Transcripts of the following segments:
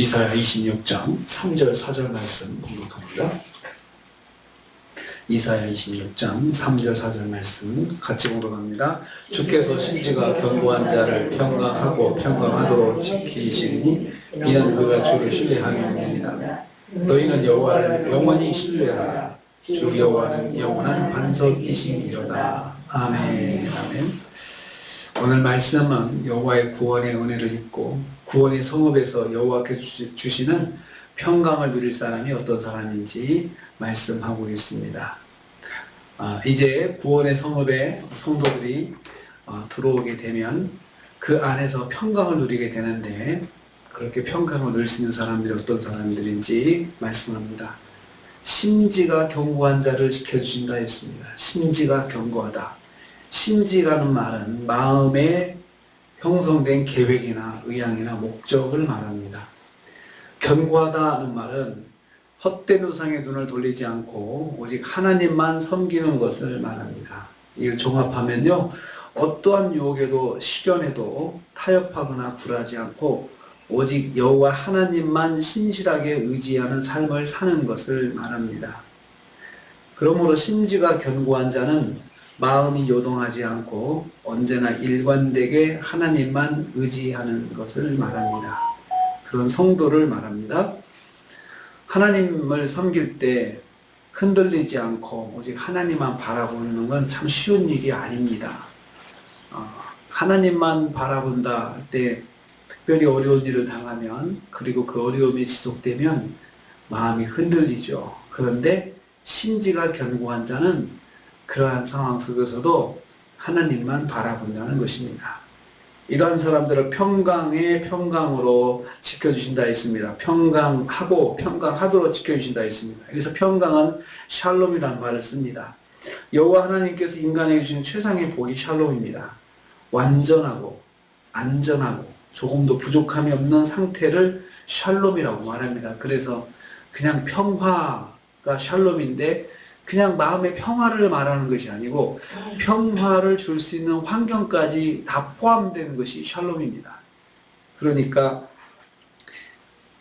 이사야 26장 3절 4절 말씀 공독합니다. 이사야 26장 3절 4절 말씀 같이 공독합니다. 주께서 심지가 견고한 자를 평강하고 평강하도록 지키시니 이는 그가 주를 신뢰함이니이다. 너희는 여호와를 영원히 신뢰하라. 주 여호와는 영원한 반석이시니로다. 아멘. 아멘. 오늘 말씀은 여호와의 구원의 은혜를 입고 구원의 성읍에서 여호와께서 주시는 평강을 누릴 사람이 어떤 사람인지 말씀하고 있습니다. 이제 구원의 성읍에 성도들이 들어오게 되면 그 안에서 평강을 누리게 되는데, 그렇게 평강을 누릴 수 있는 사람들이 어떤 사람들인지 말씀합니다. 심지가 견고한 자를 지켜주신다 했습니다. 심지가 견고하다. 심지라는 말은 마음에 형성된 계획이나 의향이나 목적을 말합니다. 견고하다는 말은 헛된 우상에 눈을 돌리지 않고 오직 하나님만 섬기는 것을 말합니다. 이걸 종합하면요, 어떠한 유혹에도 시련에도 타협하거나 굴하지 않고 오직 여호와 하나님만 신실하게 의지하는 삶을 사는 것을 말합니다. 그러므로 심지가 견고한 자는 마음이 요동하지 않고 언제나 일관되게 하나님만 의지하는 것을 말합니다. 그런 성도를 말합니다. 하나님을 섬길 때 흔들리지 않고 오직 하나님만 바라보는 건 참 쉬운 일이 아닙니다. 하나님만 바라본다 할 때 특별히 어려운 일을 당하면, 그리고 그 어려움이 지속되면 마음이 흔들리죠. 그런데 심지가 견고한 자는 그러한 상황 속에서도 하나님만 바라본다는 것입니다. 이러한 사람들을 평강의 평강으로 지켜주신다 했습니다. 평강하고 평강하도록 지켜주신다 했습니다. 그래서 평강은 샬롬이라는 말을 씁니다. 여호와 하나님께서 인간에게 주신 최상의 복이 샬롬입니다. 완전하고 안전하고 조금도 부족함이 없는 상태를 샬롬이라고 말합니다. 그래서 그냥 평화가 샬롬인데 그냥 마음의 평화를 말하는 것이 아니고 평화를 줄 수 있는 환경까지 다 포함되는 것이 샬롬입니다. 그러니까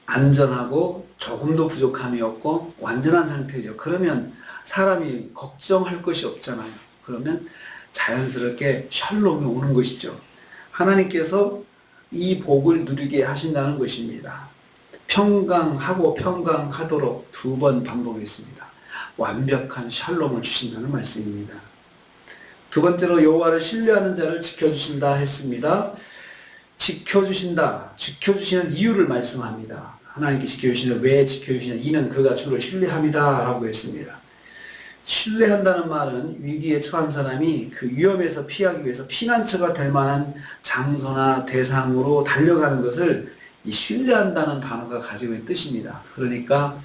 안전하고 조금도 부족함이 없고 완전한 상태죠. 그러면 사람이 걱정할 것이 없잖아요. 그러면 자연스럽게 샬롬이 오는 것이죠. 하나님께서 이 복을 누리게 하신다는 것입니다. 평강하고 평강하도록 2번 반복했습니다. 완벽한 샬롬을 주신다는 말씀입니다. 두 번째로 여호와를 신뢰하는 자를 지켜주신다 했습니다. 지켜주시는 이유를 말씀합니다. 하나님께 지켜주시는, 왜 지켜주시냐, 이는 그가 주를 신뢰합니다 라고 했습니다. 신뢰한다는 말은 위기에 처한 사람이 그 위험에서 피하기 위해서 피난처가 될 만한 장소나 대상으로 달려가는 것을 이 신뢰한다는 단어가 가지고 있는 뜻입니다. 그러니까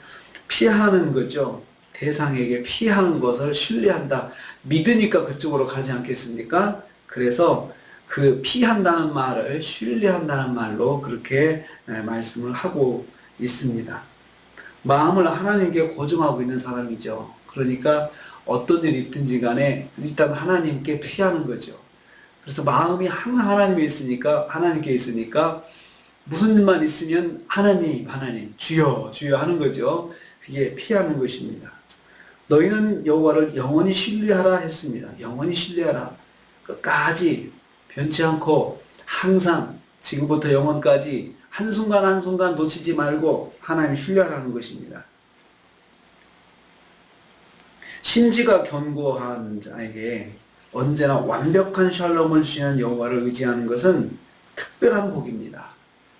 피하는 거죠. 대상에게 피하는 것을 신뢰한다. 믿으니까 그쪽으로 가지 않겠습니까? 그래서 그 피한다는 말을 신뢰한다는 말로 그렇게 말씀을 하고 있습니다. 마음을 하나님께 고정하고 있는 사람이죠. 그러니까 어떤 일이 있든지 간에 일단 하나님께 피하는 거죠. 그래서 마음이 항상 하나님께 있으니까 무슨 일만 있으면 하나님 주여 하는 거죠. 그게 피하는 것입니다. 너희는 여호와를 영원히 신뢰하라 했습니다. 영원히 신뢰하라. 끝까지 변치 않고 항상 지금부터 영원까지 한순간 놓치지 말고 하나님 신뢰하라는 것입니다. 심지가 견고한 자에게 언제나 완벽한 샬롬을 주시는 여호와를 의지하는 것은 특별한 복입니다.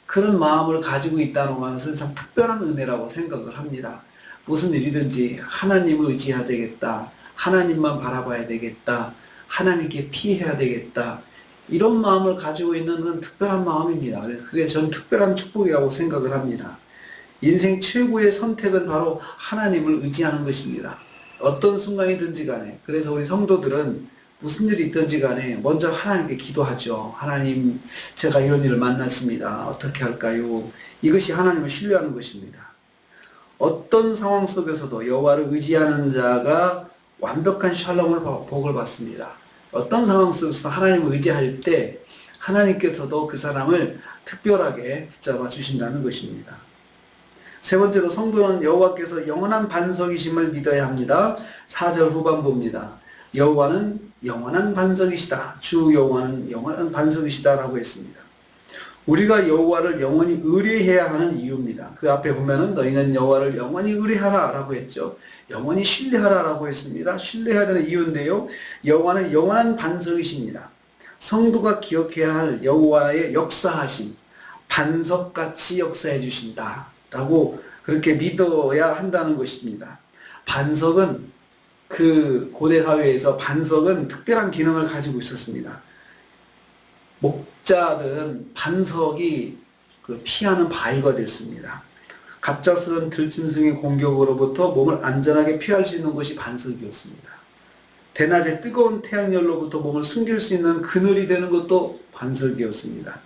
그런 마음을 가지고 있다는 것은 참 특별한 은혜라고 생각을 합니다. 무슨 일이든지 하나님을 의지해야 되겠다. 하나님만 바라봐야 되겠다. 하나님께 피해야 되겠다. 이런 마음을 가지고 있는 건 특별한 마음입니다. 그게 전 특별한 축복이라고 생각을 합니다. 인생 최고의 선택은 바로 하나님을 의지하는 것입니다. 어떤 순간이든지 간에. 그래서 우리 성도들은 무슨 일이 있든지 간에 먼저 하나님께 기도하죠. 하나님, 제가 이런 일을 만났습니다. 어떻게 할까요? 이것이 하나님을 신뢰하는 것입니다. 어떤 상황 속에서도 여호와를 의지하는 자가 완벽한 샬롬을 복을 받습니다. 어떤 상황 속에서 하나님을 의지할 때 하나님께서도 그 사람을 특별하게 붙잡아 주신다는 것입니다. 세 번째로 성도는 여호와께서 영원한 반석이심을 믿어야 합니다. 4절 후반부입니다. 여호와는 영원한 반석이시다. 주 여호와는 영원한 반석이시다 라고 했습니다. 우리가 여호와를 영원히 의뢰해야 하는 이유입니다. 그 앞에 보면은 너희는 여호와를 영원히 의뢰하라 라고 했죠. 영원히 신뢰하라 라고 했습니다. 신뢰해야 되는 이유인데요. 여호와는 영원한 반석이십니다. 성도가 기억해야 할 여호와의 역사하심, 반석같이 역사해 주신다 라고 그렇게 믿어야 한다는 것입니다. 반석은 그 고대 사회에서 반석은 특별한 기능을 가지고 있었습니다. 목자들은 반석이 피하는 바위가 됐습니다. 갑작스런 들짐승의 공격으로부터 몸을 안전하게 피할 수 있는 것이 반석이었습니다. 대낮에 뜨거운 태양열로부터 몸을 숨길 수 있는 그늘이 되는 것도 반석이었습니다.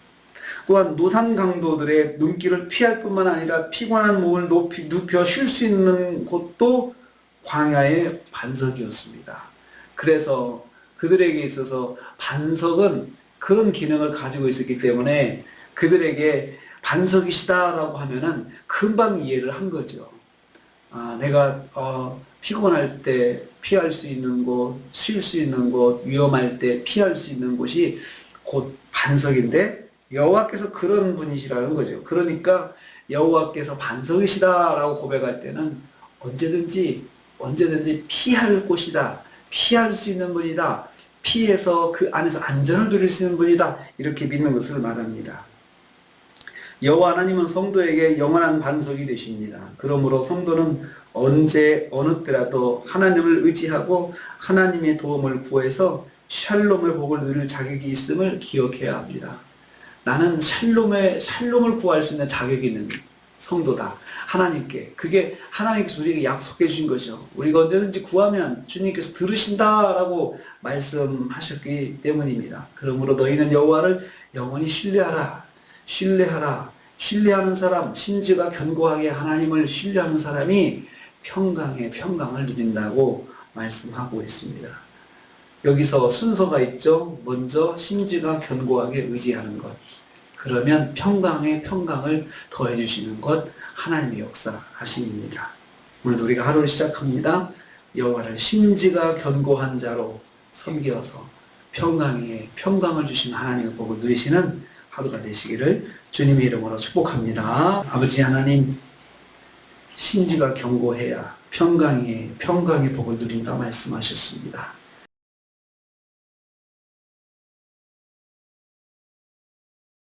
또한 노산 강도들의 눈길을 피할 뿐만 아니라 피곤한 몸을 눕혀 쉴 수 있는 곳도 광야의 반석이었습니다. 그래서 그들에게 있어서 반석은 그런 기능을 가지고 있었기 때문에 그들에게 반석이시다라고 하면은 금방 이해를 한 거죠. 내가 피곤할 때 피할 수 있는 곳, 쉴 수 있는 곳, 위험할 때 피할 수 있는 곳이 곧 반석인데 여호와께서 그런 분이시라는 거죠. 그러니까 여호와께서 반석이시다라고 고백할 때는 언제든지 피할 곳이다. 피할 수 있는 분이다. 피해서 그 안에서 안전을 누릴 수 있는 분이다. 이렇게 믿는 것을 말합니다. 여호와 하나님은 성도에게 영원한 반석이 되십니다. 그러므로 성도는 언제 어느 때라도 하나님을 의지하고 하나님의 도움을 구해서 샬롬의 복을 누릴 자격이 있음을 기억해야 합니다. 나는 샬롬을 구할 수 있는 자격이 있는 성도다. 하나님께. 그게 하나님께서 우리에게 약속해 주신 것이죠. 우리가 언제든지 구하면 주님께서 들으신다라고 말씀하셨기 때문입니다. 그러므로 너희는 여호와를 영원히 신뢰하라. 신뢰하는 사람, 심지가 견고하게 하나님을 신뢰하는 사람이 평강을 누린다고 말씀하고 있습니다. 여기서 순서가 있죠. 먼저 심지가 견고하게 의지하는 것. 그러면 평강을 더해 주시는 것, 하나님의 역사하심입니다. 오늘도 우리가 하루를 시작합니다. 여호와를 심지가 견고한 자로 섬겨서 평강을 주신 하나님의 복을 누리시는 하루가 되시기를 주님의 이름으로 축복합니다. 아버지 하나님, 심지가 견고해야 평강의 복을 누린다 말씀하셨습니다.